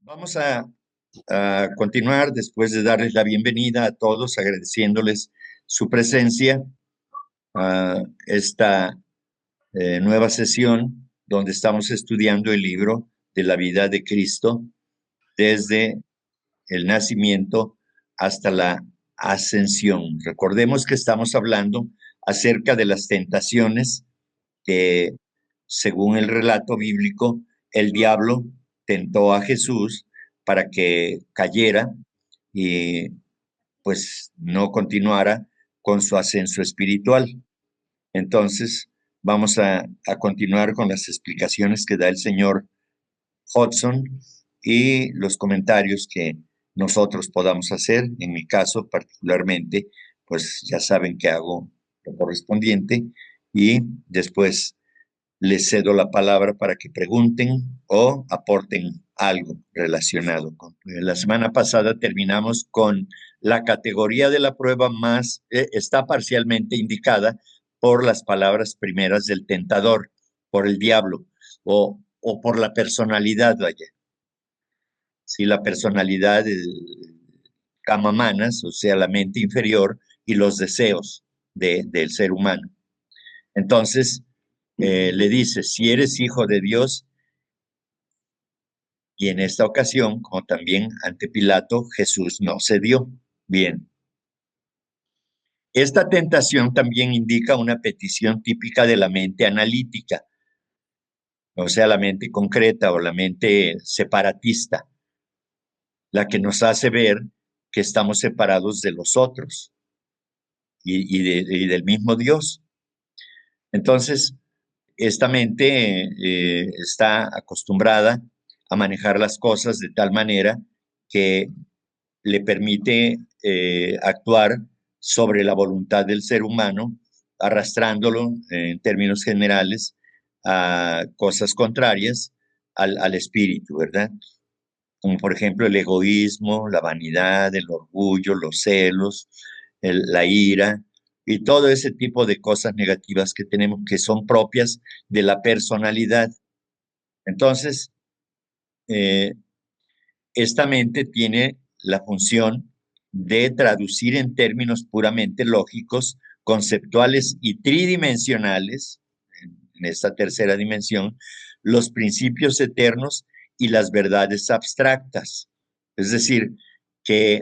Vamos a continuar después de darles la bienvenida a todos, agradeciéndoles su presencia a esta nueva sesión donde estamos estudiando el libro de la vida de Cristo desde el nacimiento hasta la ascensión. Recordemos que estamos hablando acerca de las tentaciones que, según el relato bíblico, el diablo tentó a Jesús para que cayera y pues no continuara con su ascenso espiritual. Entonces, vamos a continuar con las explicaciones que da el señor Hudson y los comentarios que nosotros podamos hacer. En mi caso, particularmente, pues ya saben que hago lo correspondiente y después les cedo la palabra para que pregunten o aporten algo relacionado con. La semana pasada terminamos con la categoría de la prueba más, está parcialmente indicada por las palabras primeras del tentador, por el diablo o por la personalidad, vaya. Sí, la personalidad, Kamamanas, o sea, la mente inferior y los deseos del ser humano. Entonces, le dice, si eres hijo de Dios, y en esta ocasión, como también ante Pilato, Jesús no cedió. Bien. Esta tentación también indica una petición típica de la mente analítica, o sea, la mente concreta o la mente separatista, la que nos hace ver que estamos separados de los otros y del mismo Dios. Entonces, esta mente está acostumbrada a manejar las cosas de tal manera que le permite actuar sobre la voluntad del ser humano, arrastrándolo en términos generales a cosas contrarias al espíritu, ¿verdad? Como por ejemplo el egoísmo, la vanidad, el orgullo, los celos, la ira y todo ese tipo de cosas negativas que tenemos que son propias de la personalidad. Entonces, eh, esta mente tiene la función de traducir en términos puramente lógicos, conceptuales y tridimensionales, en esta tercera dimensión, los principios eternos y las verdades abstractas. Es decir, que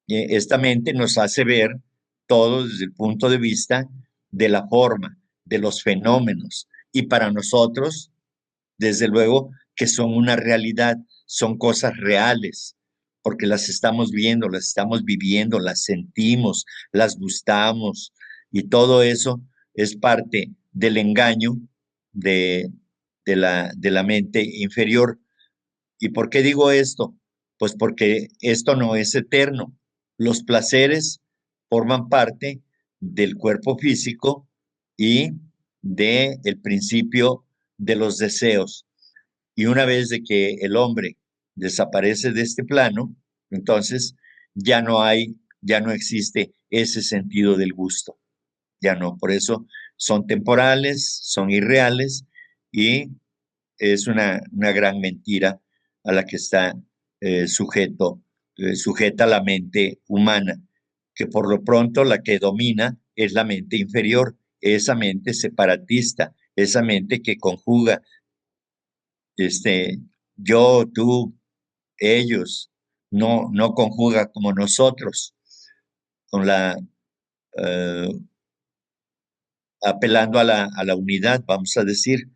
esta mente nos hace ver todo desde el punto de vista de la forma, de los fenómenos, y para nosotros, desde luego, que son una realidad, son cosas reales, porque las estamos viendo, las estamos viviendo, las sentimos, las gustamos, y todo eso es parte del engaño de, de la mente inferior. ¿Y por qué digo esto? Pues porque esto no es eterno. Los placeres forman parte del cuerpo físico y del principio de los deseos. Y una vez de que el hombre desaparece de este plano, entonces ya no existe ese sentido del gusto. Ya no, por eso son temporales, son irreales y es una gran mentira a la que está sujeta la mente humana, que por lo pronto la que domina es la mente inferior, esa mente separatista, esa mente que conjuga este, yo, tú, ellos, no conjuga como nosotros, con eh, apelando a la unidad, vamos a decir,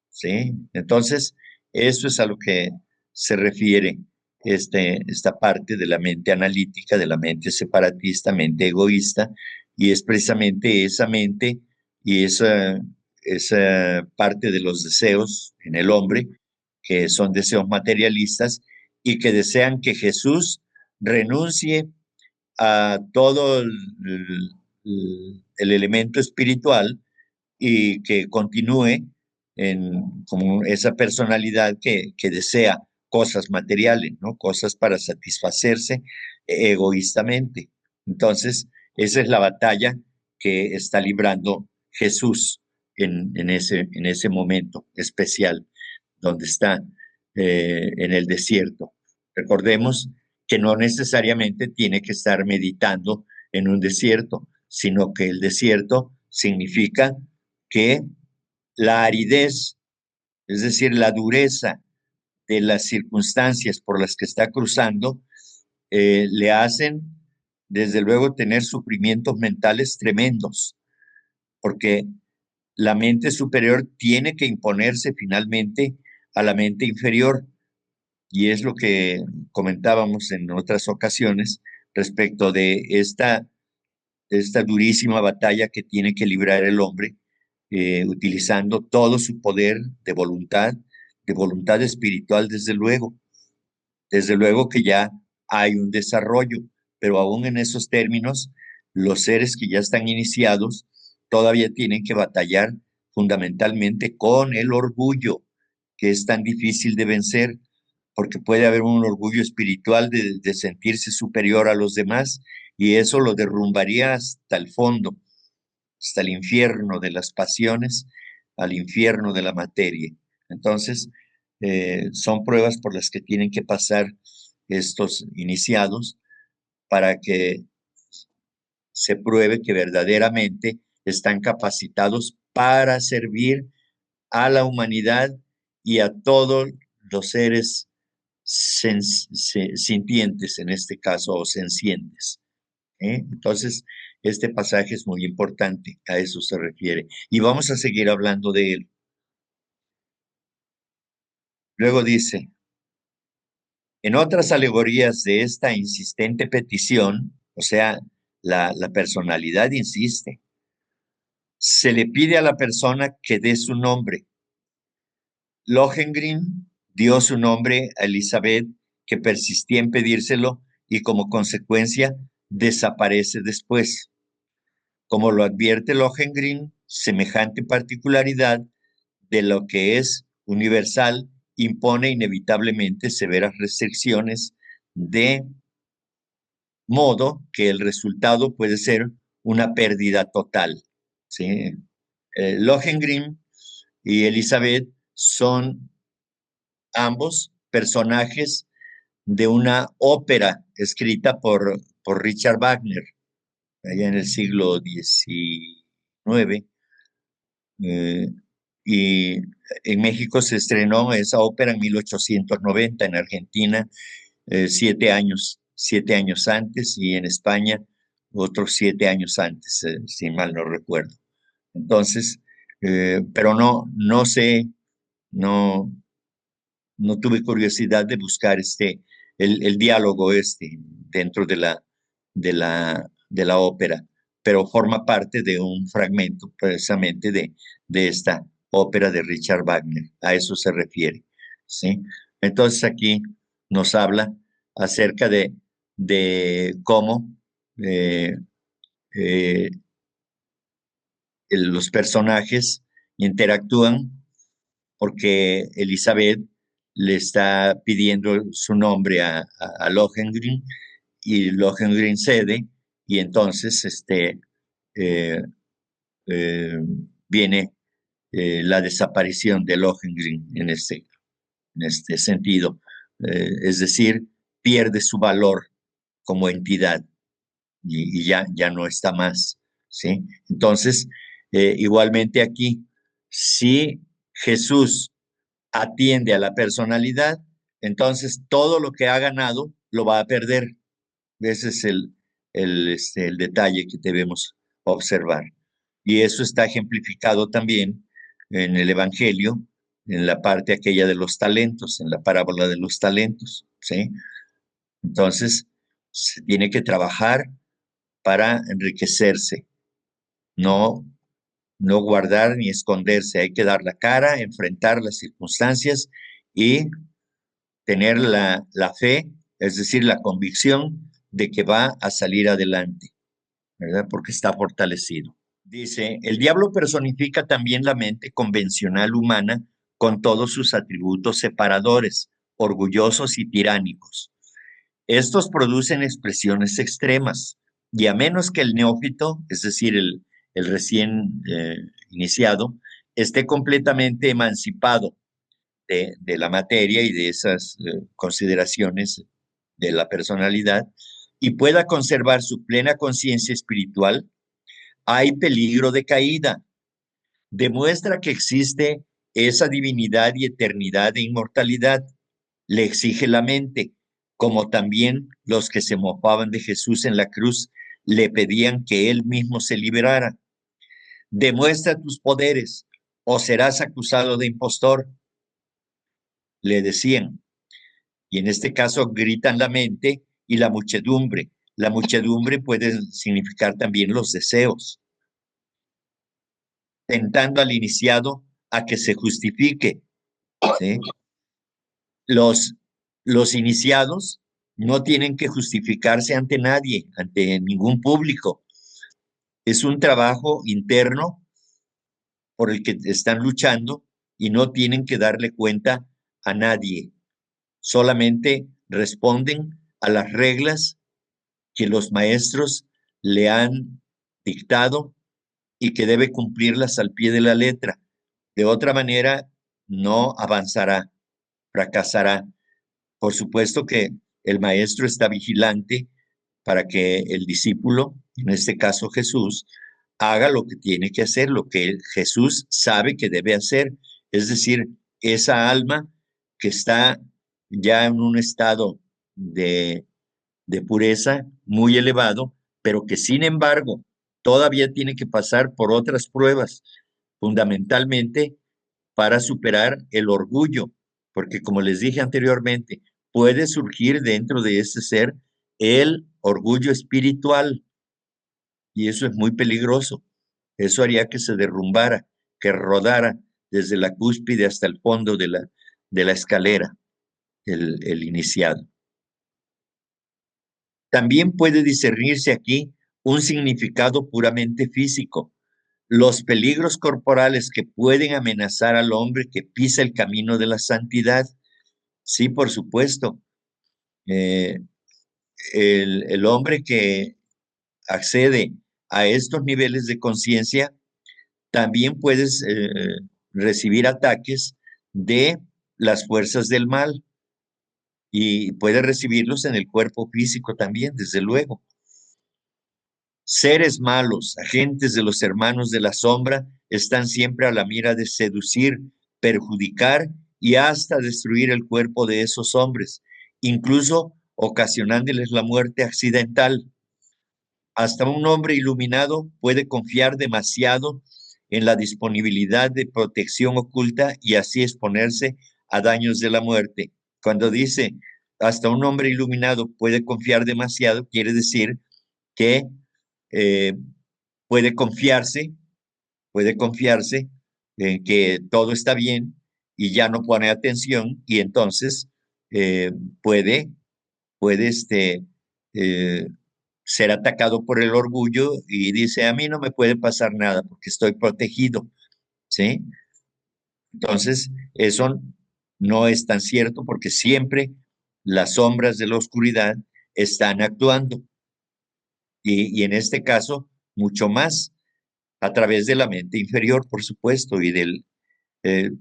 ¿sí? Entonces, eso es a lo que se refiere esta parte de la mente analítica, de la mente separatista, mente egoísta, y es precisamente esa mente y esa parte de los deseos en el hombre, que son deseos materialistas y que desean que Jesús renuncie a todo el elemento espiritual y que continúe como esa personalidad que desea cosas materiales, ¿no? Cosas para satisfacerse egoístamente. Entonces, esa es la batalla que está librando Jesús en ese momento especial, donde está en el desierto. Recordemos que no necesariamente tiene que estar meditando en un desierto, sino que el desierto significa que la aridez, es decir, la dureza de las circunstancias por las que está cruzando, le hacen, desde luego, tener sufrimientos mentales tremendos, porque la mente superior tiene que imponerse finalmente a la mente inferior. Y es lo que comentábamos en otras ocasiones respecto de esta durísima batalla que tiene que librar el hombre, utilizando todo su poder de voluntad espiritual, desde luego que ya hay un desarrollo, pero aún en esos términos, los seres que ya están iniciados todavía tienen que batallar fundamentalmente con el orgullo, que es tan difícil de vencer, porque puede haber un orgullo espiritual de sentirse superior a los demás, y eso lo derrumbaría hasta el fondo, hasta el infierno de las pasiones, al infierno de la materia. Entonces, son pruebas por las que tienen que pasar estos iniciados para que se pruebe que verdaderamente están capacitados para servir a la humanidad y a todos los seres sintientes, en este caso, o sencientes. Entonces, este pasaje es muy importante, a eso se refiere. Y vamos a seguir hablando de él. Luego dice, en otras alegorías de esta insistente petición, o sea, la personalidad insiste, se le pide a la persona que dé su nombre. Lohengrin dio su nombre a Elizabeth, que persistía en pedírselo y como consecuencia desaparece después. Como lo advierte Lohengrin, semejante particularidad de lo que es universal impone inevitablemente severas restricciones, de modo que el resultado puede ser una pérdida total. ¿Sí? Lohengrin y Elizabeth son ambos personajes de una ópera escrita por Richard Wagner, allá en el siglo XIX, y en México se estrenó esa ópera en 1890, en Argentina 7 años antes, y en España otros 7 años antes, si mal no recuerdo. Entonces, pero no sé, no, no tuve curiosidad de buscar el diálogo dentro de la ópera, pero forma parte de un fragmento precisamente de esta ópera de Richard Wagner. A eso se refiere, ¿sí? Entonces aquí nos habla acerca de cómo eh, eh, los personajes interactúan, porque Elizabeth le está pidiendo su nombre a Lohengrin, y Lohengrin cede, y entonces eh, eh, viene la desaparición de Lohengrin en este sentido. Es decir, pierde su valor como entidad y ya no está más, ¿sí? Entonces, igualmente aquí, si Jesús atiende a la personalidad, entonces todo lo que ha ganado lo va a perder. Ese es el detalle que debemos observar. Y eso está ejemplificado también en el Evangelio, en la parte aquella de los talentos, en la parábola de los talentos, ¿sí? Entonces, se tiene que trabajar para enriquecerse, no, no guardar ni esconderse. Hay que dar la cara, enfrentar las circunstancias y tener la fe, es decir, la convicción de que va a salir adelante, ¿verdad? Porque está fortalecido. Dice, el diablo personifica también la mente convencional humana con todos sus atributos separadores, orgullosos y tiránicos. Estos producen expresiones extremas, y a menos que el neófito, es decir, el recién iniciado, esté completamente emancipado de la materia y de esas consideraciones de la personalidad, y pueda conservar su plena conciencia espiritual, hay peligro de caída. Demuestra que existe esa divinidad y eternidad e inmortalidad. Le exige la mente, como también los que se mofaban de Jesús en la cruz le pedían que él mismo se liberara. Demuestra tus poderes o serás acusado de impostor, le decían. Y en este caso gritan la mente y la muchedumbre. La muchedumbre puede significar también los deseos, tentando al iniciado a que se justifique, ¿sí? Los, los iniciados no tienen que justificarse ante nadie, ante ningún público. Es un trabajo interno por el que están luchando y no tienen que darle cuenta a nadie. Solamente responden a las reglas que los maestros le han dictado y que debe cumplirlas al pie de la letra. De otra manera, no avanzará, fracasará. Por supuesto que el maestro está vigilante para que el discípulo, en este caso Jesús, haga lo que tiene que hacer, lo que Jesús sabe que debe hacer. Es decir, esa alma que está ya en un estado de pureza muy elevado, pero que sin embargo todavía tiene que pasar por otras pruebas, fundamentalmente para superar el orgullo, porque como les dije anteriormente, puede surgir dentro de ese ser el orgullo espiritual y eso es muy peligroso. Eso haría que se derrumbara, que rodara desde la cúspide hasta el fondo de la escalera, el iniciado. También puede discernirse aquí un significado puramente físico. Los peligros corporales que pueden amenazar al hombre que pisa el camino de la santidad. Sí, por supuesto. Eh, el hombre que accede a estos niveles de conciencia también puede recibir ataques de las fuerzas del mal y puede recibirlos en el cuerpo físico también, desde luego. Seres malos, agentes de los hermanos de la sombra, están siempre a la mira de seducir, perjudicar y hasta destruir el cuerpo de esos hombres, incluso ocasionándoles la muerte accidental. Hasta un hombre iluminado puede confiar demasiado en la disponibilidad de protección oculta y así exponerse a daños de la muerte. Cuando dice hasta un hombre iluminado puede confiar demasiado, quiere decir que eh, puede confiarse en que todo está bien y ya no pone atención y entonces eh, puede, puede eh, ser atacado por el orgullo y dice, a mí no me puede pasar nada porque estoy protegido, ¿sí? Entonces, eso no es tan cierto porque siempre las sombras de la oscuridad están actuando y en este caso, mucho más a través de la mente inferior, por supuesto, y del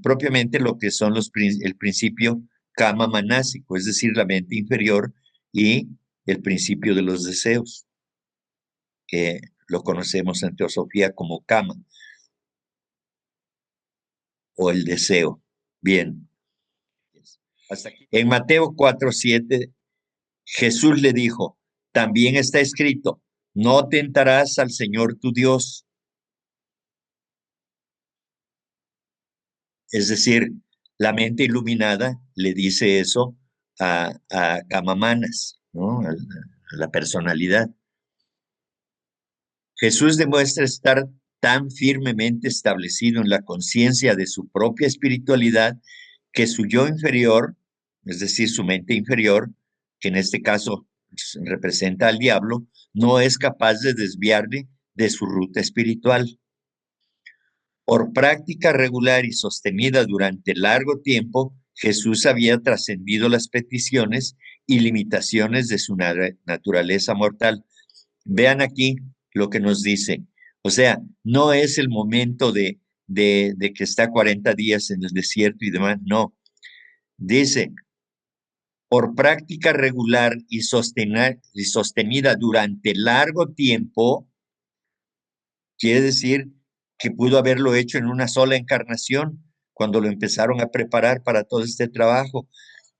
propiamente lo que son el principio kama manásico, es decir, la mente inferior y el principio de los deseos, que lo conocemos en teosofía como kama o el deseo. Bien. Hasta aquí. En Mateo 4:7, Jesús le dijo, también está escrito, no tentarás al Señor tu Dios. Es decir, la mente iluminada le dice eso a Kamamanas, ¿no? A la personalidad. Jesús demuestra estar tan firmemente establecido en la conciencia de su propia espiritualidad que su yo inferior, es decir, su mente inferior, que en este caso representa al diablo, no es capaz de desviarle de su ruta espiritual. Por práctica regular y sostenida durante largo tiempo, Jesús había trascendido las peticiones y limitaciones de su naturaleza mortal. Vean aquí lo que nos dice. O sea, no es el momento de que está 40 días en el desierto y demás, no. Dice, por práctica regular y sostenida durante largo tiempo, quiere decir que pudo haberlo hecho en una sola encarnación, cuando lo empezaron a preparar para todo este trabajo,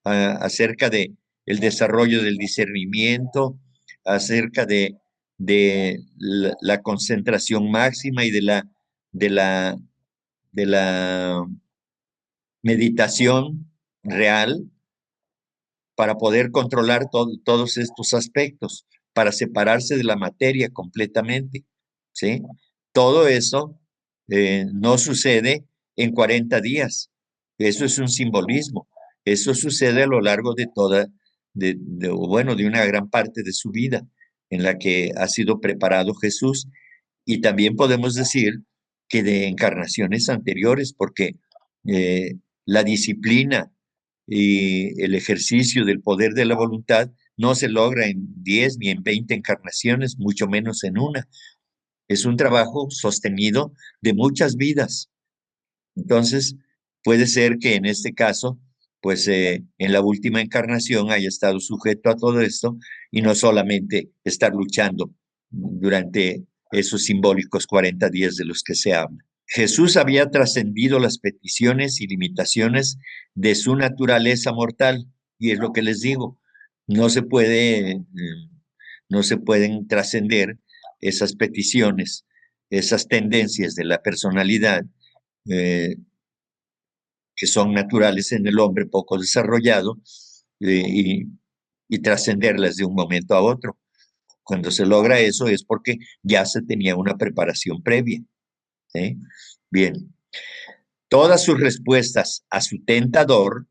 acerca de el desarrollo del discernimiento, acerca de la concentración máxima y de la, de la meditación real para poder controlar todos estos aspectos, para separarse de la materia completamente, ¿sí? Todo eso no sucede en 40 días. Eso es un simbolismo. Eso sucede a lo largo de bueno, de una gran parte de su vida en la que ha sido preparado Jesús. Y también podemos decir que de encarnaciones anteriores, porque la disciplina y el ejercicio del poder de la voluntad no se logra en 10 ni en 20 encarnaciones, mucho menos en una. Es un trabajo sostenido de muchas vidas. Entonces, puede ser que en este caso, pues en la última encarnación haya estado sujeto a todo esto y no solamente estar luchando durante esos simbólicos 40 días de los que se habla. Jesús había trascendido las peticiones y limitaciones de su naturaleza mortal, y es lo que les digo, no se puede, no se pueden trascender esas peticiones, esas tendencias de la personalidad eh, que son naturales en el hombre poco desarrollado y trascenderlas de un momento a otro. Cuando se logra eso es porque ya se tenía una preparación previa. ¿Sí? Bien, todas sus respuestas a su tentador,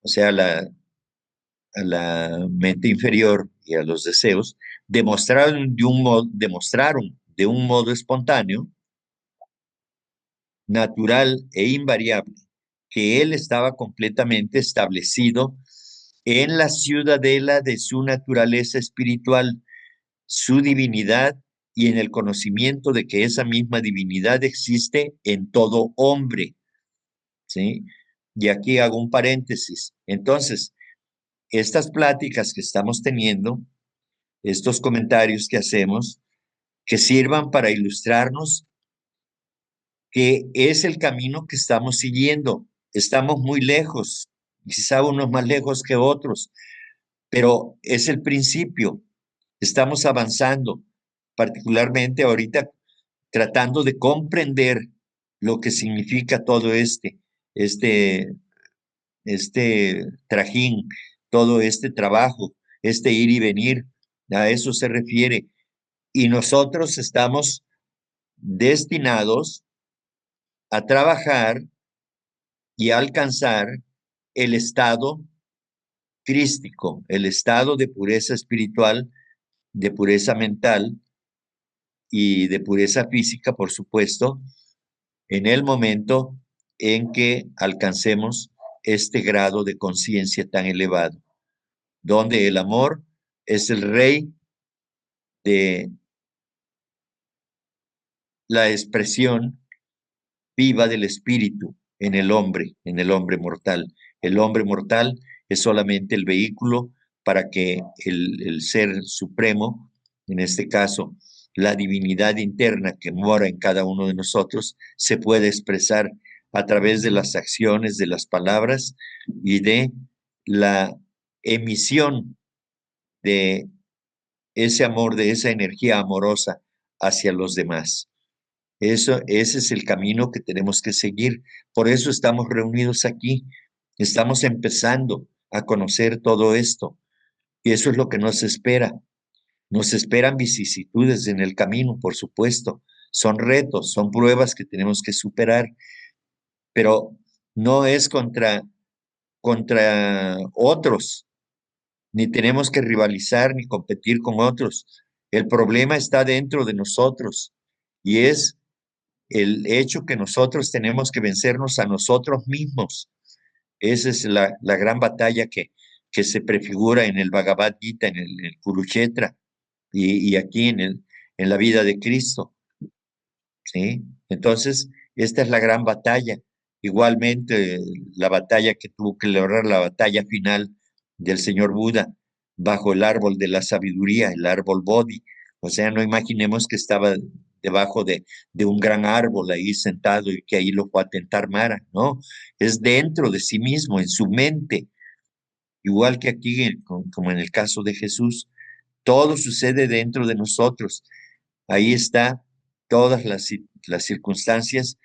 o sea, a la mente inferior y a los deseos, demostraron de un modo espontáneo, natural e invariable, que él estaba completamente establecido en la ciudadela de su naturaleza espiritual, su divinidad y en el conocimiento de que esa misma divinidad existe en todo hombre, ¿sí? Y aquí hago un paréntesis. Entonces, estas pláticas que estamos teniendo, estos comentarios que hacemos, que sirvan para ilustrarnos que es el camino que estamos siguiendo. Estamos muy lejos, quizá unos más lejos que otros, pero es el principio. Estamos avanzando, particularmente ahorita tratando de comprender lo que significa todo este, este trajín, todo este trabajo, este ir y venir. A eso se refiere. Y nosotros estamos destinados a trabajar y a alcanzar el estado crístico, el estado de pureza espiritual, de pureza mental y de pureza física, por supuesto, en el momento en que alcancemos este grado de conciencia tan elevado, donde el amor es el rey de la expresión viva del espíritu en el hombre mortal. El hombre mortal es solamente el vehículo para que el ser supremo, en este caso la divinidad interna que mora en cada uno de nosotros, se pueda expresar a través de las acciones, de las palabras y de la emisión de ese amor, de esa energía amorosa hacia los demás. Ese es el camino que tenemos que seguir. Por eso estamos reunidos aquí. Estamos empezando a conocer todo esto. Y eso es lo que nos espera. Nos esperan vicisitudes en el camino, por supuesto. Son retos, son pruebas que tenemos que superar. Pero no es contra otros, ni tenemos que rivalizar ni competir con otros. El problema está dentro de nosotros y es el hecho que nosotros tenemos que vencernos a nosotros mismos. Esa es la gran batalla que se prefigura en el Bhagavad Gita, en el Kurukshetra y aquí en la vida de Cristo. ¿Sí? Entonces, esta es la gran batalla Igualmente, la batalla que tuvo que lograr, la batalla final del señor Buda bajo el árbol de la sabiduría, el árbol Bodhi. O sea, no imaginemos que estaba debajo de un gran árbol ahí sentado y que ahí lo fue a tentar Mara, ¿no? Es dentro de sí mismo, en su mente, igual que aquí, como en el caso de Jesús, todo sucede dentro de nosotros. Ahí está todas las circunstancias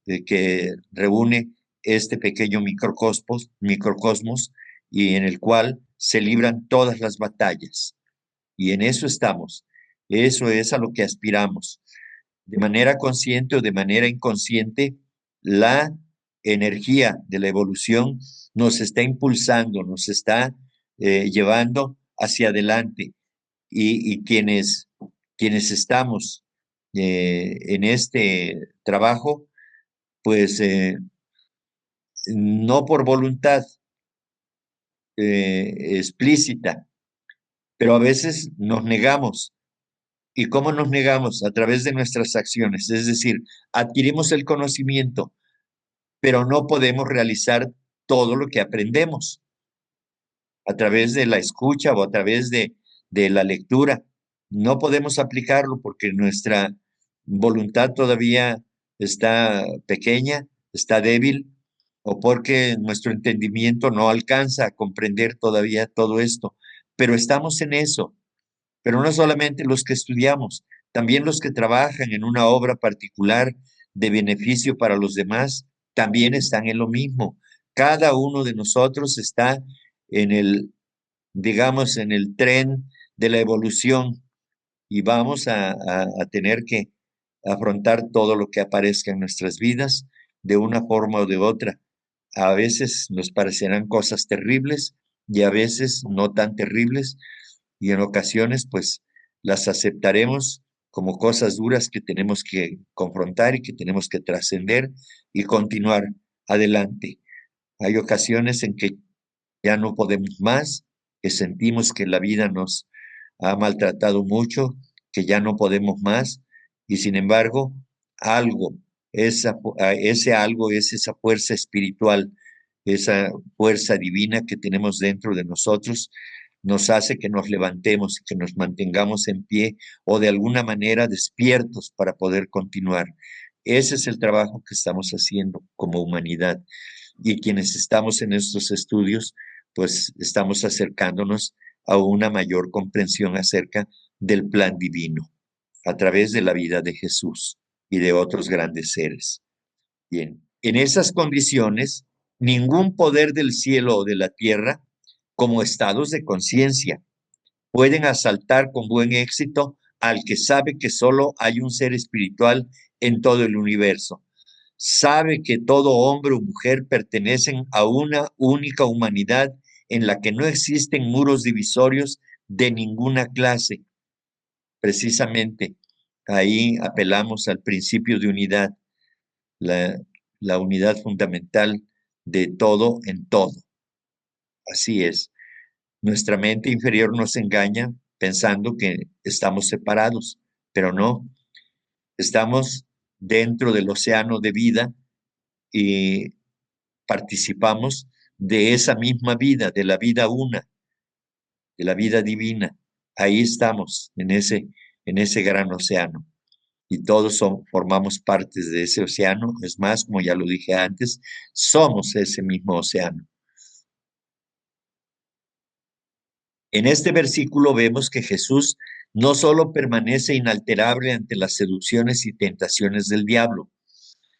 de que reúne este pequeño microcosmos y en el cual se libran todas las batallas. Y en eso estamos. Eso es a lo que aspiramos. De manera consciente o de manera inconsciente, la energía de la evolución nos está impulsando, nos está llevando hacia adelante. Y quienes estamos en este trabajo, pues no por voluntad explícita, pero a veces nos negamos. ¿Y cómo nos negamos? A través de nuestras acciones. Es decir, adquirimos el conocimiento, pero no podemos realizar todo lo que aprendemos a través de la escucha o a través de la lectura. No podemos aplicarlo porque nuestra voluntad todavía está pequeña, está débil, o porque nuestro entendimiento no alcanza a comprender todavía todo esto. Pero estamos en eso. Pero no solamente los que estudiamos, también los que trabajan en una obra particular de beneficio para los demás, también están en lo mismo. Cada uno de nosotros está en el, digamos, en el tren de la evolución y vamos a tener que afrontar todo lo que aparezca en nuestras vidas de una forma o de otra. A veces nos parecerán cosas terribles y a veces no tan terribles, y en ocasiones pues las aceptaremos como cosas duras que tenemos que confrontar y que tenemos que trascender y continuar adelante. Hay ocasiones en que ya no podemos más, que sentimos que la vida nos ha maltratado mucho, que ya no podemos más, y sin embargo, algo, ese algo es esa fuerza espiritual, esa fuerza divina que tenemos dentro de nosotros, nos hace que nos levantemos y que nos mantengamos en pie o de alguna manera despiertos para poder continuar. Ese es el trabajo que estamos haciendo como humanidad. Y quienes estamos en estos estudios, pues estamos acercándonos a una mayor comprensión acerca del plan divino a través de la vida de Jesús y de otros grandes seres. Bien, en esas condiciones, ningún poder del cielo o de la tierra, como estados de conciencia, pueden asaltar con buen éxito al que sabe que solo hay un ser espiritual en todo el universo. Sabe que todo hombre o mujer pertenecen a una única humanidad en la que no existen muros divisorios de ninguna clase. Precisamente ahí apelamos al principio de unidad, la, la unidad fundamental de todo en todo. Así es. Nuestra mente inferior nos engaña pensando que estamos separados, pero no, estamos dentro del océano de vida y participamos de esa misma vida, de la vida una, de la vida divina. Ahí estamos, en ese gran océano. Y todos formamos partes de ese océano. Es más, como ya lo dije antes, somos ese mismo océano. En este versículo vemos que Jesús no solo permanece inalterable ante las seducciones y tentaciones del diablo,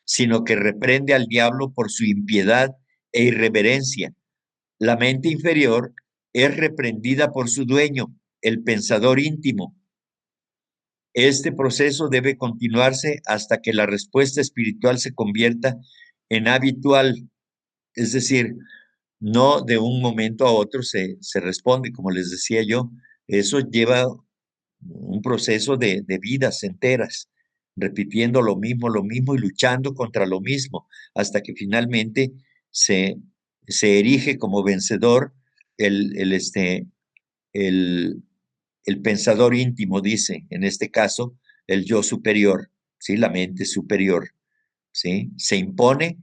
sino que reprende al diablo por su impiedad e irreverencia. La mente inferior es reprendida por su dueño, el pensador íntimo. Este proceso debe continuarse hasta que la respuesta espiritual se convierta en habitual, es decir, no de un momento a otro se responde, como les decía yo, eso lleva un proceso de vidas enteras, repitiendo lo mismo y luchando contra lo mismo, hasta que finalmente se, se erige como vencedor el, el pensador íntimo, dice, en este caso, el yo superior, ¿sí? La mente superior, ¿sí? Se impone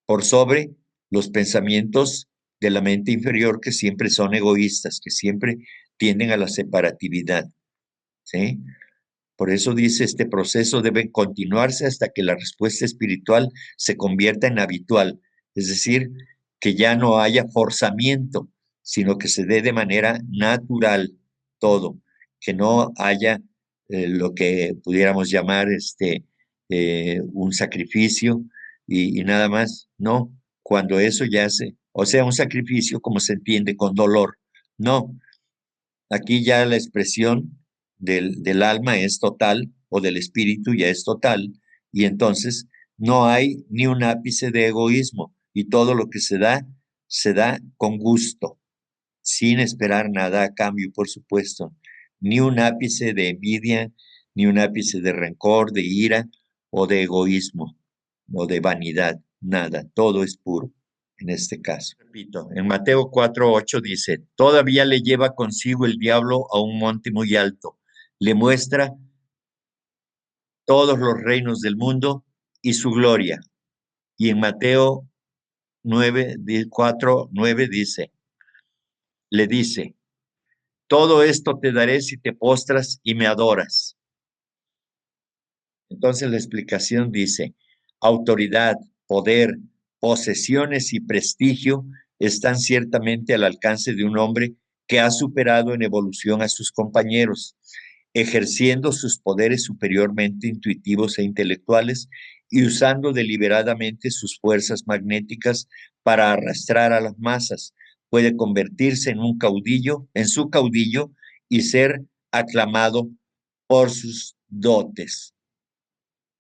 por sobre los pensamientos de la mente inferior, que siempre son egoístas, que siempre tienden a la separatividad, ¿sí? Por eso dice, este proceso debe continuarse hasta que la respuesta espiritual se convierta en habitual, es decir, que ya no haya forzamiento, sino que se dé de manera natural todo, que no haya lo que pudiéramos llamar un sacrificio y nada más, no, cuando eso ya o sea, un sacrificio como se entiende con dolor, no, aquí ya la expresión del alma es total o del espíritu ya es total y entonces no hay ni un ápice de egoísmo y todo lo que se da con gusto, sin esperar nada a cambio, por supuesto. Ni un ápice de envidia, ni un ápice de rencor, de ira o de egoísmo o de vanidad, nada, todo es puro en este caso. Repito, en Mateo 4:8 dice, todavía le lleva consigo el diablo a un monte muy alto, le muestra todos los reinos del mundo y su gloria. Y en Mateo 4:9 dice, le dice, todo esto te daré si te postras y me adoras. Entonces la explicación dice, autoridad, poder, posesiones y prestigio están ciertamente al alcance de un hombre que ha superado en evolución a sus compañeros, ejerciendo sus poderes superiormente intuitivos e intelectuales y usando deliberadamente sus fuerzas magnéticas para arrastrar a las masas. Puede convertirse en un caudillo, en su caudillo, y ser aclamado por sus dotes.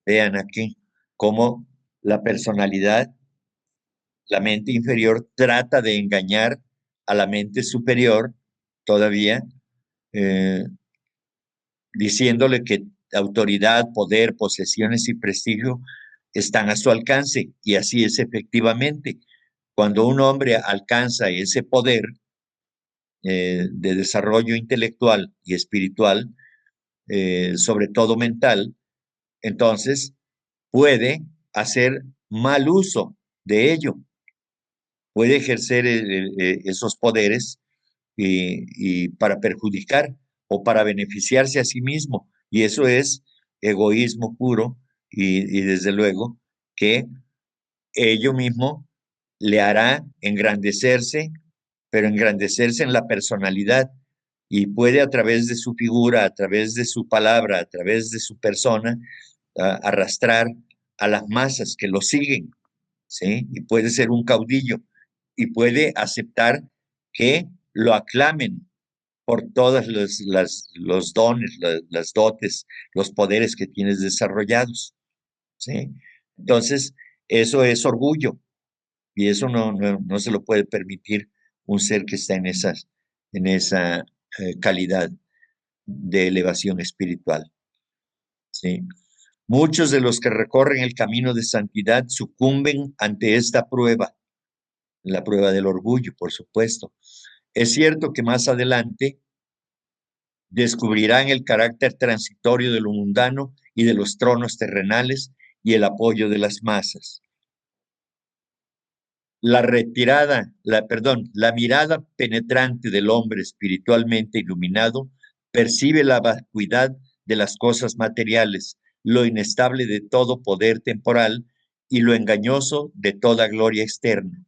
Vean aquí cómo la personalidad, la mente inferior, trata de engañar a la mente superior todavía, eh, diciéndole que autoridad, poder, posesiones y prestigio están a su alcance. Y así es efectivamente. Cuando un hombre alcanza ese poder de desarrollo intelectual y espiritual, sobre todo mental, entonces puede hacer mal uso de ello, puede ejercer esos poderes y para perjudicar o para beneficiarse a sí mismo. Y eso es egoísmo puro y desde luego que ello mismo le hará engrandecerse, pero engrandecerse en la personalidad y puede a través de su figura, a través de su palabra, a través de su persona, arrastrar a las masas que lo siguen, ¿sí? Y puede ser un caudillo y puede aceptar que lo aclamen por todos los dones, las dotes, los poderes que tienes desarrollados, ¿sí? Entonces, eso es orgullo y eso no se lo puede permitir un ser que está en esa calidad de elevación espiritual, ¿sí? Muchos de los que recorren el camino de santidad sucumben ante esta prueba, la prueba del orgullo, por supuesto. Es cierto que más adelante descubrirán el carácter transitorio de lo mundano y de los tronos terrenales y el apoyo de las masas. La mirada penetrante del hombre espiritualmente iluminado percibe la vacuidad de las cosas materiales, lo inestable de todo poder temporal y lo engañoso de toda gloria externa.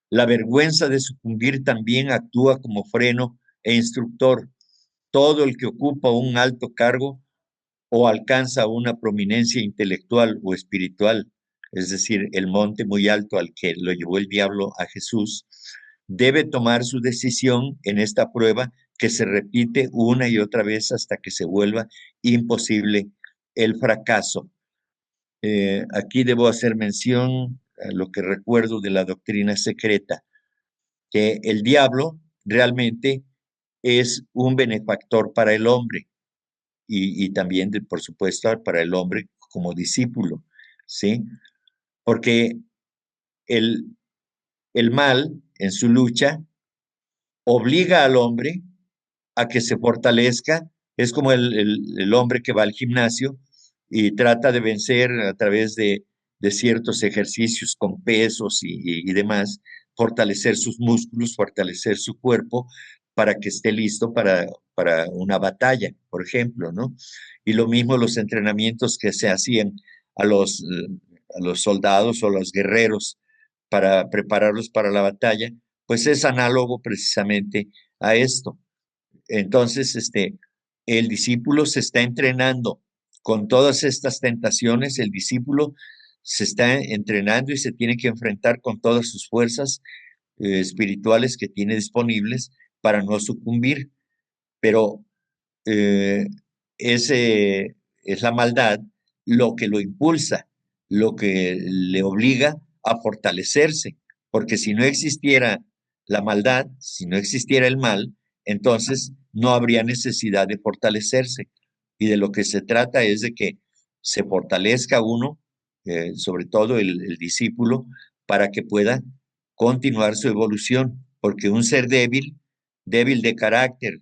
La vergüenza de sucumbir también actúa como freno e instructor. Todo el que ocupa un alto cargo o alcanza una prominencia intelectual o espiritual, es decir, el monte muy alto al que lo llevó el diablo a Jesús, debe tomar su decisión en esta prueba que se repite una y otra vez hasta que se vuelva imposible el fracaso. Aquí debo hacer mención a lo que recuerdo de la doctrina secreta, que el diablo realmente es un benefactor para el hombre y también, por supuesto, para el hombre como discípulo, ¿sí? Porque el, el mal en su lucha obliga al hombre a que se fortalezca, es como el hombre que va al gimnasio y trata de vencer a través de ciertos ejercicios con pesos y demás, fortalecer sus músculos, fortalecer su cuerpo para que esté listo para una batalla, por ejemplo, ¿no? Y lo mismo los entrenamientos que se hacían a los soldados o los guerreros para prepararlos para la batalla, pues es análogo precisamente a esto. Entonces, el discípulo se está entrenando con todas estas tentaciones, el discípulo se está entrenando y se tiene que enfrentar con todas sus fuerzas espirituales que tiene disponibles para no sucumbir. Pero eh, ese, es la maldad lo que lo impulsa, lo que le obliga a fortalecerse, porque si no existiera la maldad, si no existiera el mal, entonces no habría necesidad de fortalecerse. Y de lo que se trata es de que se fortalezca uno, sobre todo el discípulo, para que pueda continuar su evolución, porque un ser débil, débil de carácter,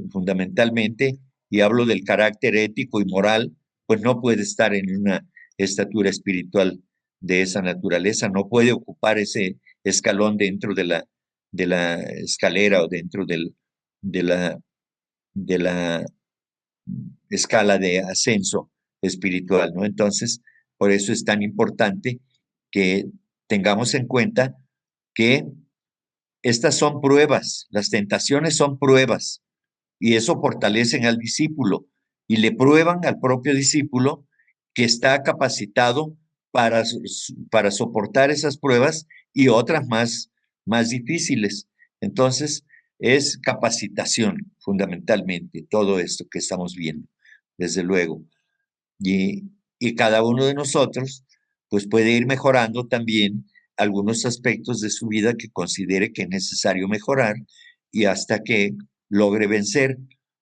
fundamentalmente, y hablo del carácter ético y moral, pues no puede estar en una estatura espiritual de esa naturaleza, no puede ocupar ese escalón dentro de la escalera o dentro de, la, de la escala de ascenso espiritual, ¿no? Entonces, por eso es tan importante que tengamos en cuenta que estas son pruebas, las tentaciones son pruebas, y eso fortalecen al discípulo y le prueban al propio discípulo que está capacitado para soportar esas pruebas y otras más difíciles. Entonces, es capacitación fundamentalmente todo esto que estamos viendo, desde luego. Y cada uno de nosotros, pues puede ir mejorando también algunos aspectos de su vida que considere que es necesario mejorar y hasta que logre vencer.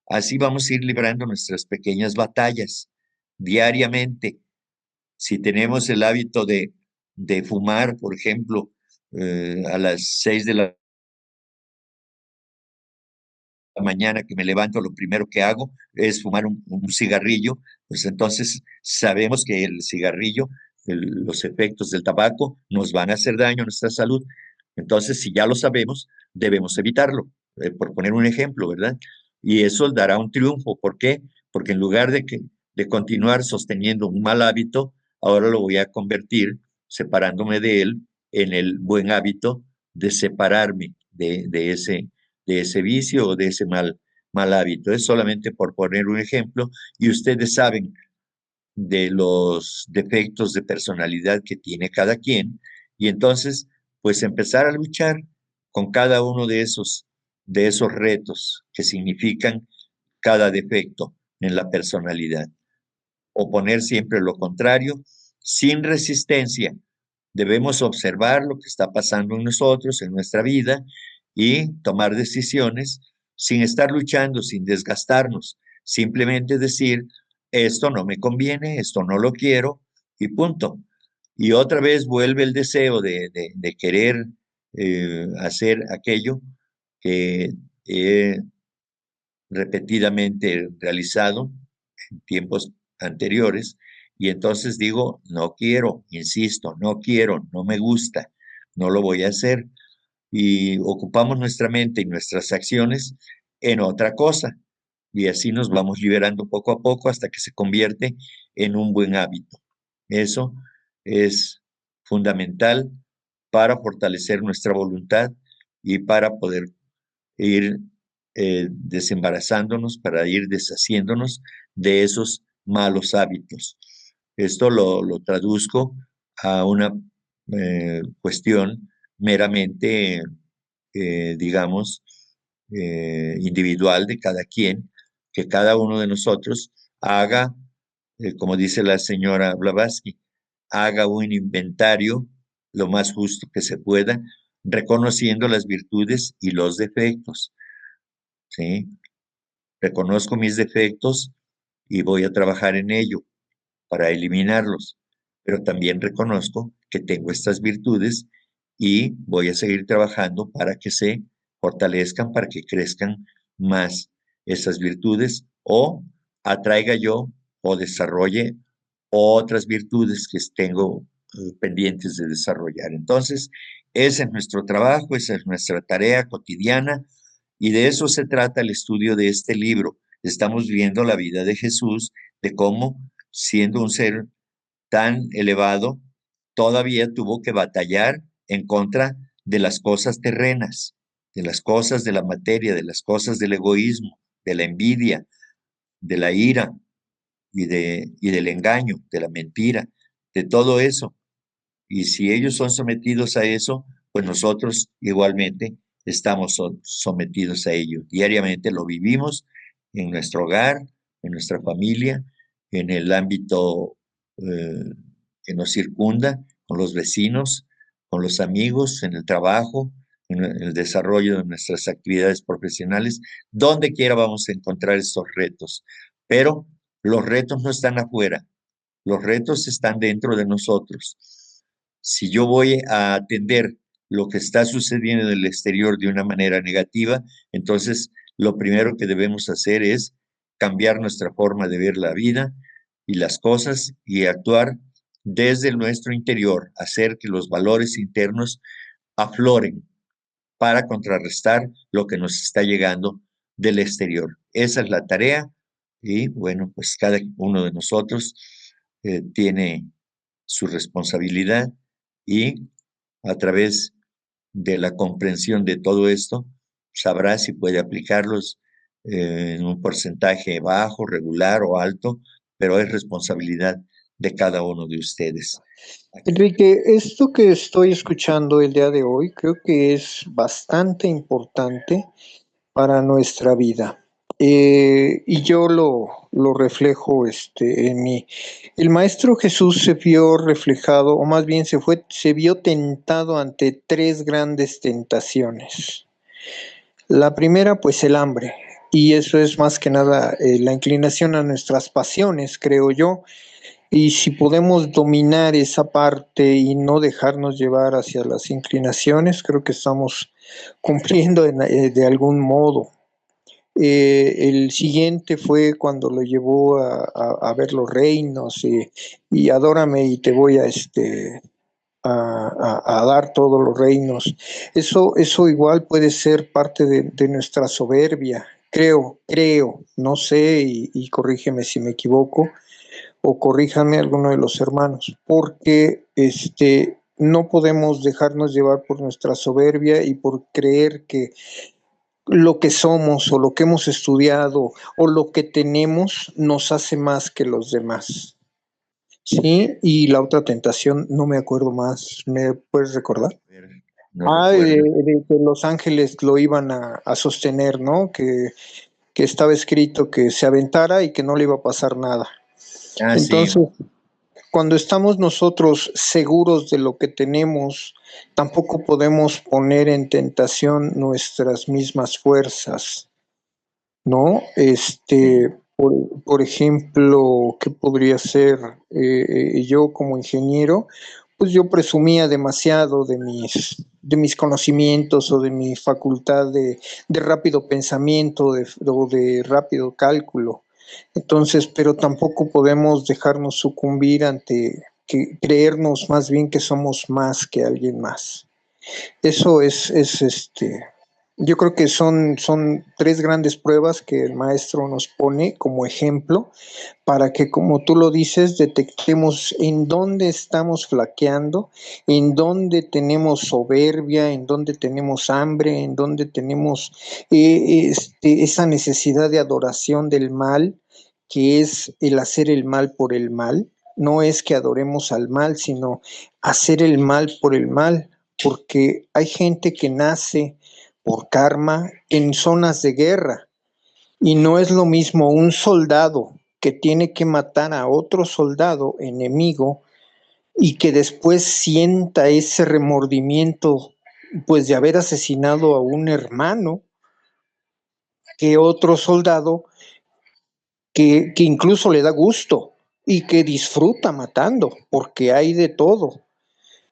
Así vamos a ir librando nuestras pequeñas batallas diariamente. Si tenemos el hábito de fumar, por ejemplo, a las 6 de la mañana que me levanto, lo primero que hago es fumar un cigarrillo, pues entonces sabemos que el cigarrillo, los efectos del tabaco nos van a hacer daño a nuestra salud. Entonces, si ya lo sabemos, debemos evitarlo, por poner un ejemplo, ¿verdad? Y eso dará un triunfo. ¿Por qué? Porque en lugar de continuar sosteniendo un mal hábito, ahora lo voy a convertir, separándome de él, en el buen hábito de separarme de ese vicio o de ese mal hábito. Es solamente por poner un ejemplo y ustedes saben de los defectos de personalidad que tiene cada quien y entonces pues empezar a luchar con cada uno de esos retos que significan cada defecto en la personalidad. Oponer siempre lo contrario, sin resistencia. Debemos observar lo que está pasando en nosotros, en nuestra vida, y tomar decisiones sin estar luchando, sin desgastarnos. Simplemente decir, esto no me conviene, esto no lo quiero, y punto. Y otra vez vuelve el deseo de querer hacer aquello que he repetidamente realizado en tiempos anteriores, y entonces digo, no quiero, insisto, no quiero, no me gusta, no lo voy a hacer, y ocupamos nuestra mente y nuestras acciones en otra cosa, y así nos vamos liberando poco a poco hasta que se convierte en un buen hábito. Eso es fundamental para fortalecer nuestra voluntad y para poder ir desembarazándonos, para ir deshaciéndonos de esos malos hábitos. Esto lo traduzco a una cuestión meramente, digamos, individual de cada quien, que cada uno de nosotros haga, como dice la señora Blavatsky, haga un inventario lo más justo que se pueda, reconociendo las virtudes y los defectos. ¿Sí? Reconozco mis defectos y voy a trabajar en ello para eliminarlos, pero también reconozco que tengo estas virtudes y voy a seguir trabajando para que se fortalezcan, para que crezcan más esas virtudes o atraiga yo o desarrolle otras virtudes que tengo pendientes de desarrollar. Entonces, ese es nuestro trabajo, esa es nuestra tarea cotidiana y de eso se trata el estudio de este libro. Estamos viendo la vida de Jesús, de cómo, siendo un ser tan elevado, todavía tuvo que batallar en contra de las cosas terrenas, de las cosas de la materia, de las cosas del egoísmo, de la envidia, de la ira y del engaño, de la mentira, de todo eso. Y si ellos son sometidos a eso, pues nosotros igualmente estamos sometidos a ello. Diariamente lo vivimos en nuestro hogar, en nuestra familia, en el ámbito que nos circunda, con los vecinos, con los amigos, en el trabajo, en el desarrollo de nuestras actividades profesionales. Donde quiera vamos a encontrar estos retos, pero los retos no están afuera, los retos están dentro de nosotros. Si yo voy a atender lo que está sucediendo en el exterior de una manera negativa, entonces lo primero que debemos hacer es cambiar nuestra forma de ver la vida y las cosas y actuar desde nuestro interior, hacer que los valores internos afloren para contrarrestar lo que nos está llegando del exterior. Esa es la tarea y bueno, pues cada uno de nosotros tiene su responsabilidad y a través de la comprensión de todo esto sabrá si puede aplicarlos en un porcentaje bajo, regular o alto, pero es responsabilidad de cada uno de ustedes. Enrique, esto que estoy escuchando el día de hoy creo que es bastante importante para nuestra vida. Y yo lo reflejo en mí. El Maestro Jesús se vio reflejado, o más bien se vio tentado ante tres grandes tentaciones. La primera, pues el hambre, y eso es más que nada la inclinación a nuestras pasiones, creo yo. Y si podemos dominar esa parte y no dejarnos llevar hacia las inclinaciones, creo que estamos cumpliendo de algún modo. El siguiente fue cuando lo llevó a ver los reinos y adórame y te voy a dar todos los reinos. Eso igual puede ser parte de nuestra soberbia. Creo, no sé, y corrígeme si me equivoco, o corríjame alguno de los hermanos, porque no podemos dejarnos llevar por nuestra soberbia y por creer que lo que somos o lo que hemos estudiado o lo que tenemos nos hace más que los demás. Sí, y la otra tentación, no me acuerdo más, ¿me puedes recordar? No recuerdo. De que los ángeles lo iban a sostener, ¿no? Que estaba escrito que se aventara y que no le iba a pasar nada. Ah, sí. Entonces, cuando estamos nosotros seguros de lo que tenemos, tampoco podemos poner en tentación nuestras mismas fuerzas, ¿no? Por ejemplo, ¿qué podría ser? Yo como ingeniero, pues yo presumía demasiado de mis conocimientos o de mi facultad de rápido pensamiento o de rápido cálculo. Entonces, pero tampoco podemos dejarnos sucumbir ante creernos más bien que somos más que alguien más. Eso yo creo que son tres grandes pruebas que el maestro nos pone como ejemplo para que, como tú lo dices, detectemos en dónde estamos flaqueando, en dónde tenemos soberbia, en dónde tenemos hambre, en dónde tenemos esa necesidad de adoración del mal, que es el hacer el mal por el mal. No es que adoremos al mal, sino hacer el mal por el mal, porque hay gente que nace por karma en zonas de guerra y no es lo mismo un soldado que tiene que matar a otro soldado enemigo y que después sienta ese remordimiento pues de haber asesinado a un hermano que otro soldado que incluso le da gusto y que disfruta matando porque hay de todo.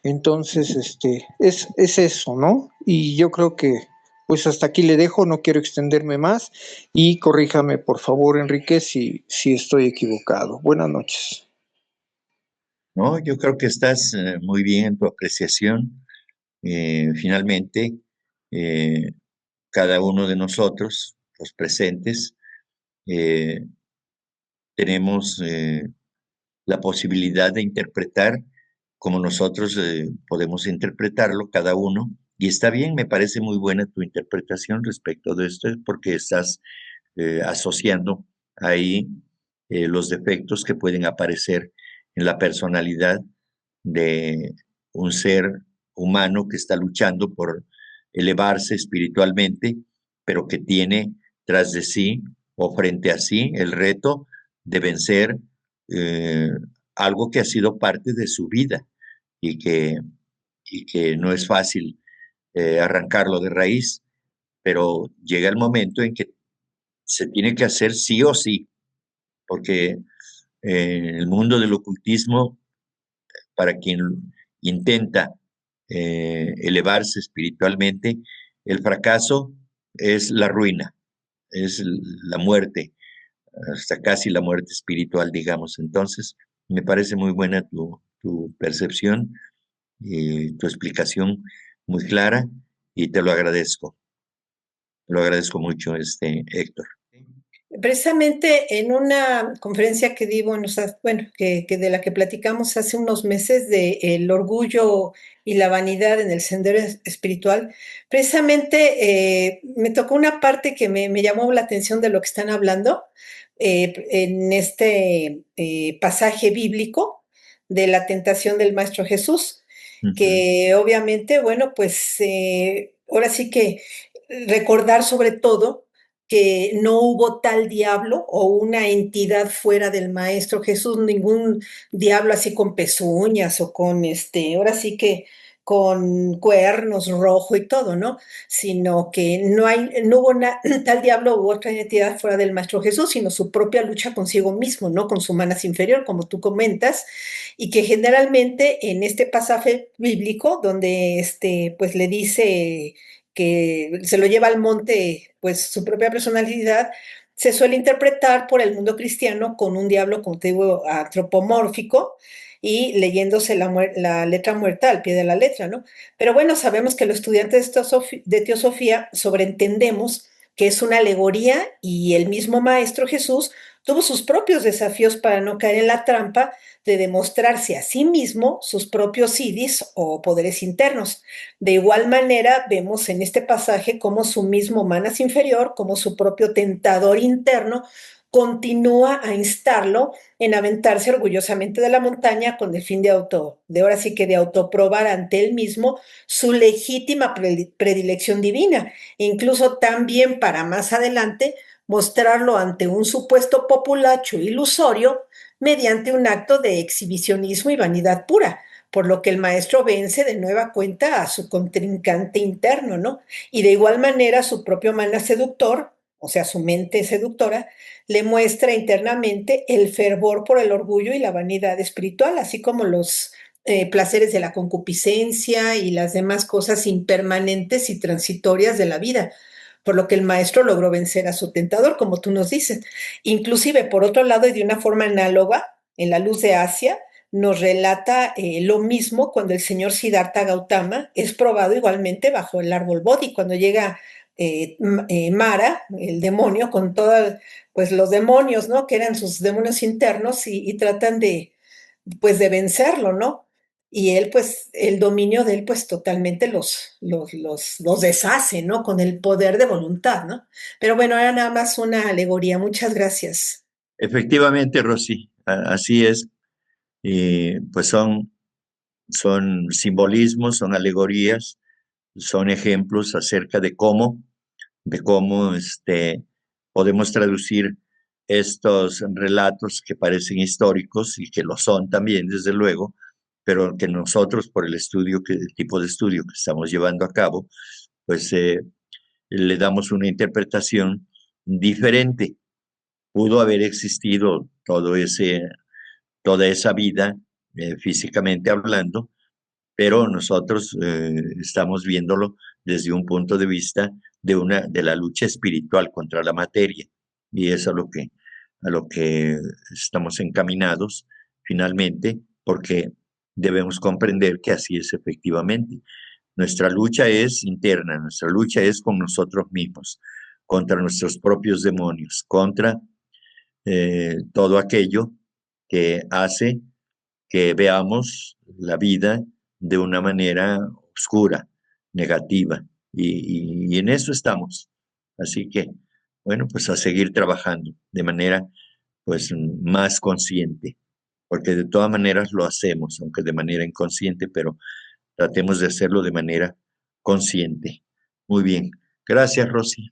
Entonces, es eso, ¿no? Y yo creo que pues hasta aquí le dejo, no quiero extenderme más y corríjame por favor, Enrique, si estoy equivocado. Buenas noches. No, yo creo que estás muy bien en tu apreciación. Finalmente, eh, cada uno de nosotros, los presentes, eh, tenemos la posibilidad de interpretar como nosotros podemos interpretarlo, cada uno. Y está bien, me parece muy buena tu interpretación respecto de esto, porque estás asociando ahí los defectos que pueden aparecer en la personalidad de un ser humano que está luchando por elevarse espiritualmente, pero que tiene tras de sí o frente a sí el reto de vencer eh, algo que ha sido parte de su vida y que, y que no es fácil arrancarlo de raíz, pero llega el momento en que se tiene que hacer sí o sí, porque en el mundo del ocultismo, para quien intenta elevarse espiritualmente, el fracaso es la ruina, es la muerte, hasta casi la muerte espiritual, digamos. Entonces, me parece muy buena tu percepción y tu explicación muy clara y te lo agradezco. Te lo agradezco mucho, Héctor. Precisamente en una conferencia que di, bueno, que de la que platicamos hace unos meses de el orgullo y la vanidad en el sendero espiritual, precisamente me tocó una parte que me llamó la atención de lo que están hablando en este pasaje bíblico de la tentación del Maestro Jesús, Ujú. que obviamente, bueno, pues ahora sí que recordar sobre todo que no hubo tal diablo o una entidad fuera del Maestro Jesús, ningún diablo así con pezuñas o con ahora sí que con cuernos rojo y todo, ¿no? Sino que no hubo tal diablo u otra entidad fuera del Maestro Jesús, sino su propia lucha consigo mismo, ¿no? Con su manas inferior, como tú comentas, y que generalmente en este pasaje bíblico, donde pues le dice que se lo lleva al monte, pues su propia personalidad, se suele interpretar por el mundo cristiano con un diablo, como te digo, antropomórfico y leyéndose la letra muerta al pie de la letra, ¿no? Pero bueno, sabemos que los estudiantes de teosofía sobreentendemos que es una alegoría y el mismo Maestro Jesús tuvo sus propios desafíos para no caer en la trampa de demostrarse a sí mismo sus propios idis o poderes internos. De igual manera, vemos en este pasaje cómo su mismo manas inferior, como su propio tentador interno, continúa a instarlo en aventarse orgullosamente de la montaña con el fin de ahora sí que de autoprobar ante él mismo su legítima predilección divina, e incluso también para más adelante mostrarlo ante un supuesto populacho ilusorio mediante un acto de exhibicionismo y vanidad pura, por lo que el maestro vence de nueva cuenta a su contrincante interno, ¿no? Y de igual manera su propio mana seductor, o sea, su mente seductora, le muestra internamente el fervor por el orgullo y la vanidad espiritual, así como los placeres de la concupiscencia y las demás cosas impermanentes y transitorias de la vida, por lo que el maestro logró vencer a su tentador, como tú nos dices. Inclusive, por otro lado, y de una forma análoga, en la luz de Asia, nos relata lo mismo cuando el señor Siddhartha Gautama es probado igualmente bajo el árbol Bodhi, cuando llega Mara, el demonio, con todos pues, los demonios, ¿no? Que eran sus demonios internos y tratan pues, de vencerlo, ¿no? Y él, pues, el dominio de él, pues, totalmente los deshace, ¿no? Con el poder de voluntad, ¿no? Pero bueno, era nada más una alegoría. Muchas gracias. Efectivamente, Rosy, así es. Pues son simbolismos, son alegorías, son ejemplos acerca de cómo podemos traducir estos relatos que parecen históricos y que lo son también, desde luego, pero que nosotros, por el tipo de estudio que estamos llevando a cabo, pues le damos una interpretación diferente. Pudo haber existido toda esa vida, físicamente hablando, pero nosotros estamos viéndolo desde un punto de vista de la lucha espiritual contra la materia. Y es a lo que estamos encaminados finalmente, porque debemos comprender que así es efectivamente. Nuestra lucha es interna, nuestra lucha es con nosotros mismos, contra nuestros propios demonios, contra todo aquello que hace que veamos la vida de una manera oscura, negativa, y en eso estamos. Así que, bueno, pues a seguir trabajando de manera pues más consciente, porque de todas maneras lo hacemos, aunque de manera inconsciente, pero tratemos de hacerlo de manera consciente. Muy bien. Gracias, Rosy.